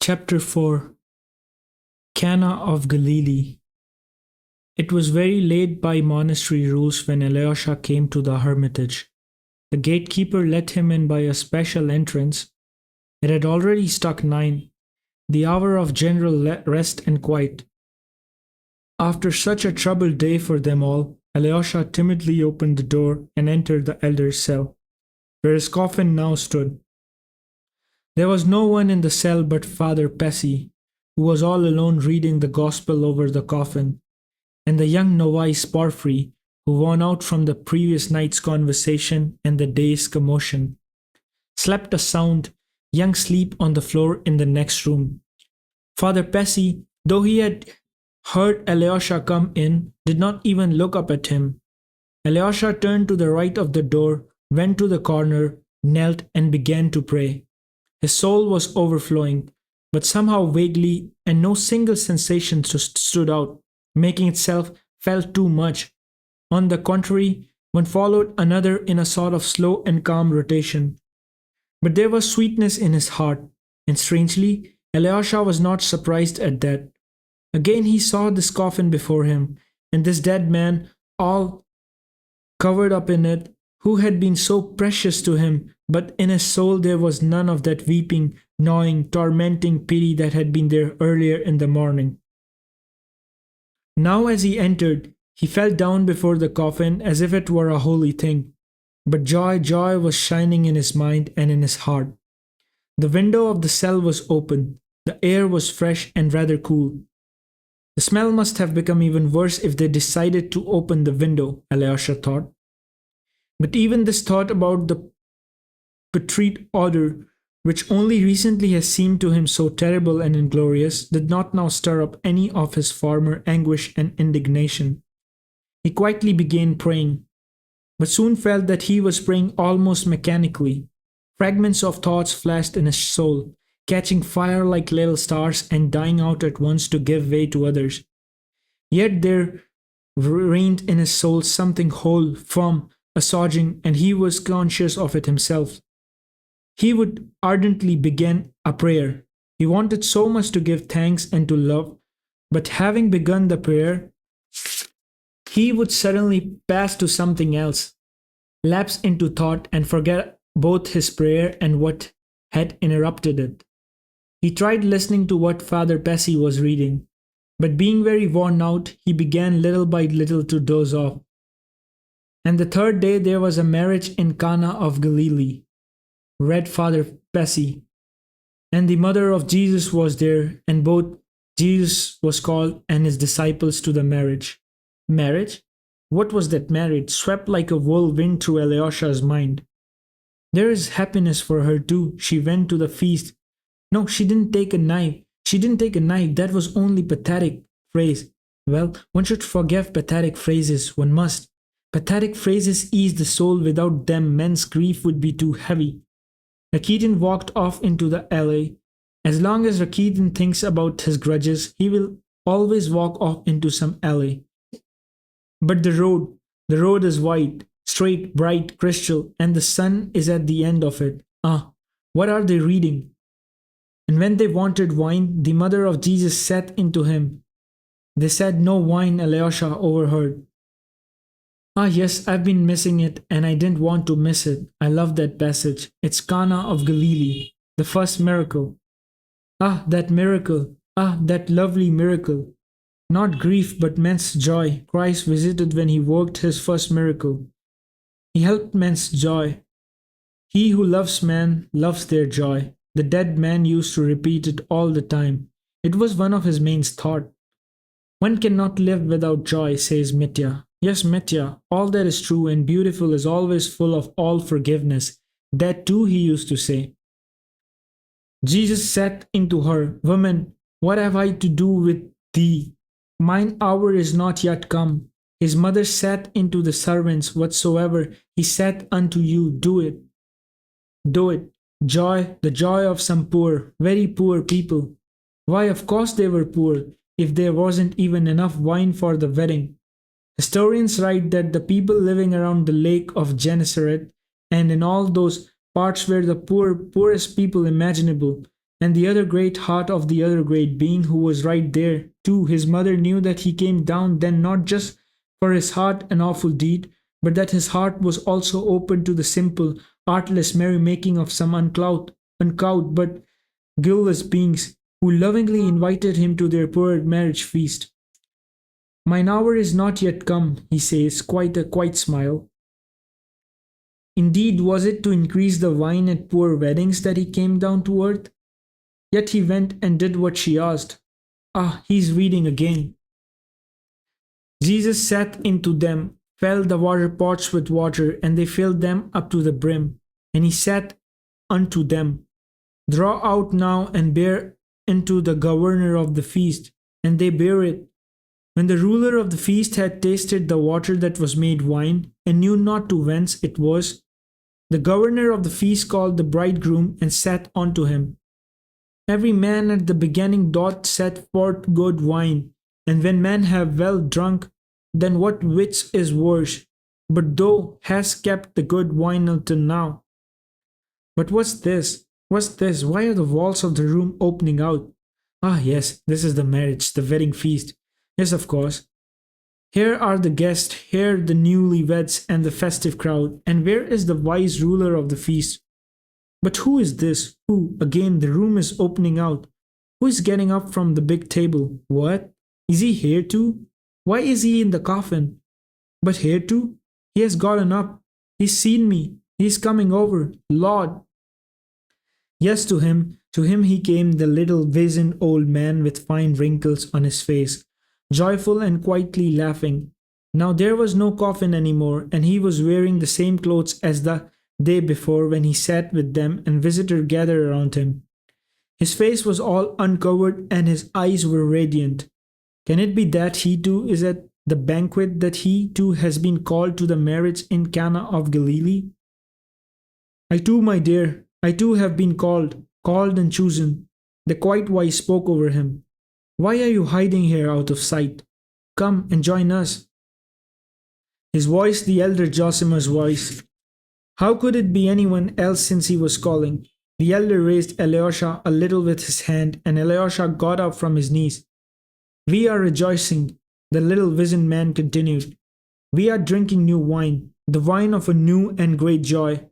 Chapter 4 Cana of Galilee. It was very late by monastery rules when Alyosha came to the hermitage. The gatekeeper let him in by a special entrance. It had already struck 9, the hour of general rest and quiet. After such a troubled day for them all, Alyosha timidly opened the door and entered the elder's cell, where his coffin now stood. There was no one in the cell but Father Pesci, who was all alone reading the Gospel over the coffin, and the young novice Porphyry, who, worn out from the previous night's conversation and the day's commotion, slept a sound, young sleep on the floor in the next room. Father Pesci, though he had heard Alyosha come in, did not even look up at him. Alyosha turned to the right of the door, went to the corner, knelt, and began to pray. His soul was overflowing, but somehow vaguely, and no single sensation stood out, making itself felt too much. On the contrary, one followed another in a sort of slow and calm rotation. But there was sweetness in his heart, and strangely, Alyosha was not surprised at that. Again he saw this coffin before him, and this dead man, all covered up in it, who had been so precious to him, but in his soul there was none of that weeping, gnawing, tormenting pity that had been there earlier in the morning. Now as he entered, he fell down before the coffin as if it were a holy thing. But joy was shining in his mind and in his heart. The window of the cell was open. The air was fresh and rather cool. The smell must have become even worse if they decided to open the window, Alyosha thought. But even this thought about the putrid odor, which only recently has seemed to him so terrible and inglorious, did not now stir up any of his former anguish and indignation. He quietly began praying, but soon felt that he was praying almost mechanically. Fragments of thoughts flashed in his soul, catching fire like little stars and dying out at once to give way to others. Yet there reigned in his soul something whole, firm, assuaging, and he was conscious of it himself. He would ardently begin a prayer. He wanted so much to give thanks and to love, but having begun the prayer, he would suddenly pass to something else, lapse into thought and forget both his prayer and what had interrupted it. He tried listening to what Father Pesci was reading, but being very worn out, he began little by little to doze off. And the third day there was a marriage in Cana of Galilee, read Father Pesci, and the mother of Jesus was there, and both Jesus was called and his disciples to the marriage. Marriage? What was that marriage? Swept like a whirlwind through Alyosha's mind. There is happiness for her too. She went to the feast. No, she didn't take a knife. She didn't take a knife. That was only pathetic phrase. Well, one should forgive pathetic phrases. One must. Pathetic phrases ease the soul. Without them, men's grief would be too heavy. Rakitin walked off into the alley. As long as Rakitin thinks about his grudges, he will always walk off into some alley. But the road is wide, straight, bright, crystal, and the sun is at the end of it. Ah, what are they reading? And when they wanted wine, the mother of Jesus said into him. They said no wine, Alyosha overheard. Ah yes, I've been missing it, and I didn't want to miss it. I love that passage. It's Cana of Galilee, the first miracle. Ah, that miracle. Ah, that lovely miracle. Not grief, but men's joy. Christ visited when he worked his first miracle. He helped men's joy. He who loves man loves their joy. The dead man used to repeat it all the time. It was one of his main thoughts. One cannot live without joy, says Mitya. Yes, Mitya, all that is true and beautiful is always full of all forgiveness. That too he used to say. Jesus said into her, Woman, what have I to do with thee? Mine hour is not yet come. His mother said unto the servants, Whatsoever he said unto you, do it. Do it. Joy, the joy of some poor, very poor people. Why, of course they were poor, if there wasn't even enough wine for the wedding. Historians write that the people living around the lake of Gennesaret and in all those parts were the poorest people imaginable. And the other great heart of the other great being who was right there, too. His mother knew that he came down then not just for his heart an awful deed, but that his heart was also open to the simple, artless merrymaking of some uncouth but guileless beings who lovingly invited him to their poor marriage feast. Mine hour is not yet come, he says, quite a quiet smile. Indeed, was it to increase the wine at poor weddings that he came down to earth? Yet he went and did what she asked. Ah, he's reading again. Jesus sat into them, filled the water pots with water, and they filled them up to the brim. And he said unto them, Draw out now and bear into the governor of the feast. And they bare it. When the ruler of the feast had tasted the water that was made wine, and knew not to whence it was, the governor of the feast called the bridegroom and said unto him, Every man at the beginning doth set forth good wine, and when men have well drunk, then what which is worse? But thou hast kept the good wine until now. But what's this? What's this? Why are the walls of the room opening out? Ah, yes, this is the marriage, the wedding feast. Yes, of course. Here are the guests, here the newlyweds and the festive crowd, and where is the wise ruler of the feast? But who is this? Who? Again, the room is opening out. Who is getting up from the big table? What? Is he here too? Why is he in the coffin? But here too? He has gotten up. He's seen me. He's coming over. Lord! Yes, to him he came, the little wizened old man with fine wrinkles on his face, joyful and quietly laughing. Now there was no coffin any more, and he was wearing the same clothes as the day before when he sat with them and visitors gathered around him. His face was all uncovered and his eyes were radiant. Can it be that he too is at the banquet, that he too has been called to the marriage in Cana of Galilee? I too, my dear, I too have been called and chosen. The quite wise spoke over him. Why are you hiding here out of sight? Come and join us. His voice, the elder Josima's voice. How could it be anyone else since he was calling? The elder raised Alyosha a little with his hand, and Alyosha got up from his knees. We are rejoicing, the little wizened man continued. We are drinking new wine, the wine of a new and great joy.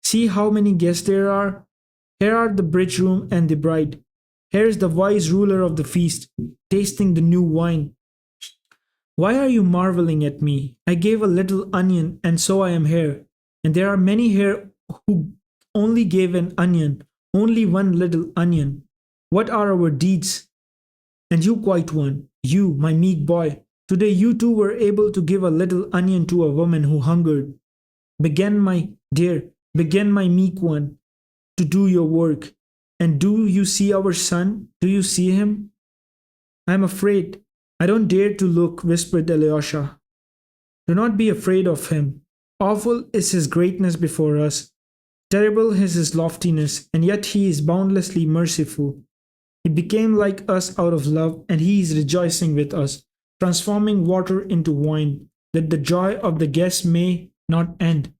See how many guests there are. Here are the bridegroom and the bride. Here is the wise ruler of the feast, tasting the new wine. Why are you marveling at me? I gave a little onion, and so I am here. And there are many here who only gave an onion, only one little onion. What are our deeds? And you quite one, you, my meek boy. Today you too were able to give a little onion to a woman who hungered. Begin, my dear, begin, my meek one, to do your work. And do you see our son? Do you see him? I am afraid. I don't dare to look, whispered Alyosha. Do not be afraid of him. Awful is his greatness before us. Terrible is his loftiness, and yet he is boundlessly merciful. He became like us out of love, and he is rejoicing with us, transforming water into wine, that the joy of the guests may not end.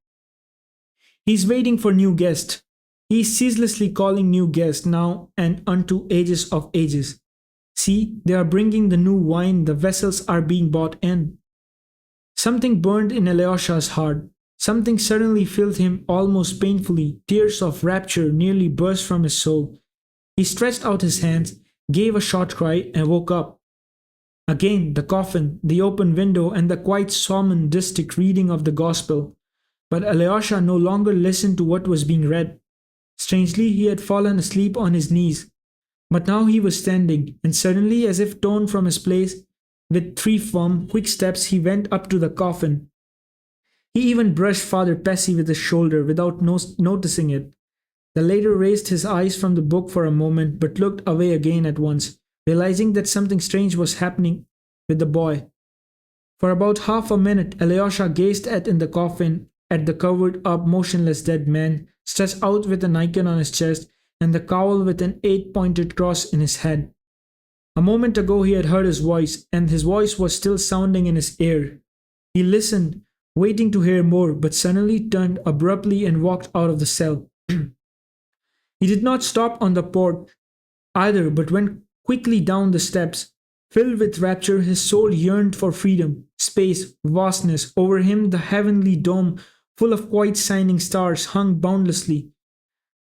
He is waiting for new guests. He is ceaselessly calling new guests now and unto ages of ages. See, they are bringing the new wine, the vessels are being brought in. Something burned in Alyosha's heart. Something suddenly filled him almost painfully. Tears of rapture nearly burst from his soul. He stretched out his hands, gave a short cry, and woke up. Again, the coffin, the open window, and the quite solemn distinct reading of the gospel. But Alyosha no longer listened to what was being read. Strangely, he had fallen asleep on his knees. But now he was standing, and suddenly, as if torn from his place, with 3 firm, quick steps, he went up to the coffin. He even brushed Father Pesci with his shoulder without noticing it. The latter raised his eyes from the book for a moment, but looked away again at once, realizing that something strange was happening with the boy. For about half a minute, Alyosha gazed in the coffin at the covered up, motionless dead man, stretched out with an icon on his chest and the cowl with an 8-pointed cross in his head. A moment ago he had heard his voice, and his voice was still sounding in his ear. He listened, waiting to hear more, but suddenly turned abruptly and walked out of the cell. He did not stop on the port, either, but went quickly down the steps. Filled with rapture, his soul yearned for freedom, space, vastness. Over him, the heavenly dome, full of quiet shining stars, hung boundlessly.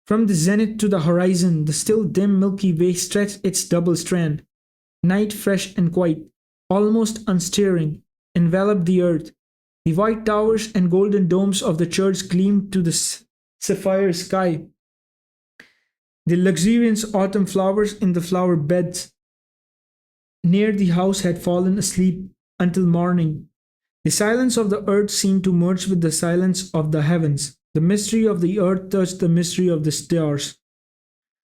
From the zenith to the horizon, the still dim Milky Way stretched its double strand. Night, fresh and quiet, almost unstirring, enveloped the earth. The white towers and golden domes of the church gleamed to the sapphire sky. The luxuriant autumn flowers in the flower beds near the house had fallen asleep until morning. The silence of the earth seemed to merge with the silence of the heavens. The mystery of the earth touched the mystery of the stars.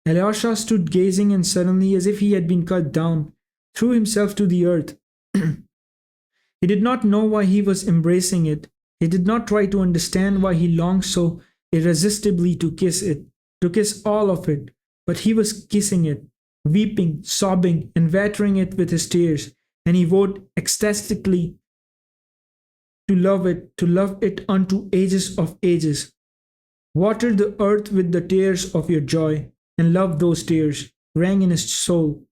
Alyosha stood gazing, and suddenly, as if he had been cut down, threw himself to the earth. He did not know why he was embracing it. He did not try to understand why he longed so irresistibly to kiss it, to kiss all of it, but he was kissing it, weeping, sobbing, and watering it with his tears, and he vowed ecstatically to love it unto ages of ages. Water the earth with the tears of your joy, and love those tears, rang in his soul.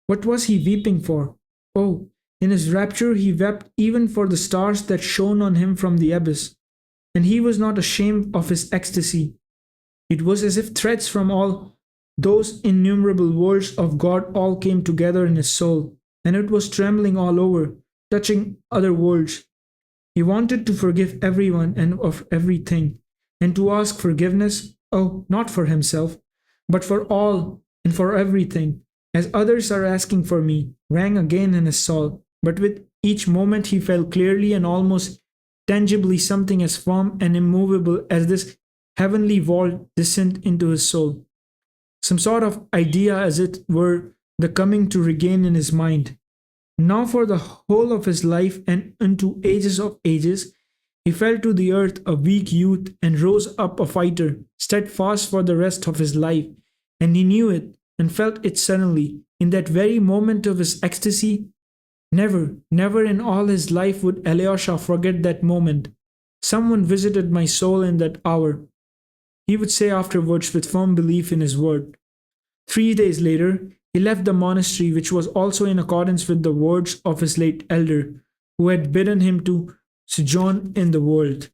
What was he weeping for? Oh, in his rapture he wept even for the stars that shone on him from the abyss, and he was not ashamed of his ecstasy. It was as if threads from all those innumerable worlds of God all came together in his soul, and it was trembling all over, touching other worlds. He wanted to forgive everyone and of everything, and to ask forgiveness, oh, not for himself, but for all and for everything, as others are asking for me, rang again in his soul. But with each moment he felt clearly and almost tangibly something as firm and immovable as this heavenly vault descend into his soul. Some sort of idea, as it were, the coming to regain in his mind. Now for the whole of his life and unto ages of ages, he fell to the earth a weak youth and rose up a fighter, steadfast for the rest of his life, and he knew it and felt it suddenly, in that very moment of his ecstasy. Never, never in all his life would Alyosha forget that moment. Someone visited my soul in that hour, he would say afterwards with firm belief in his word. 3 days later, he left the monastery, which was also in accordance with the words of his late elder, who had bidden him to sojourn in the world.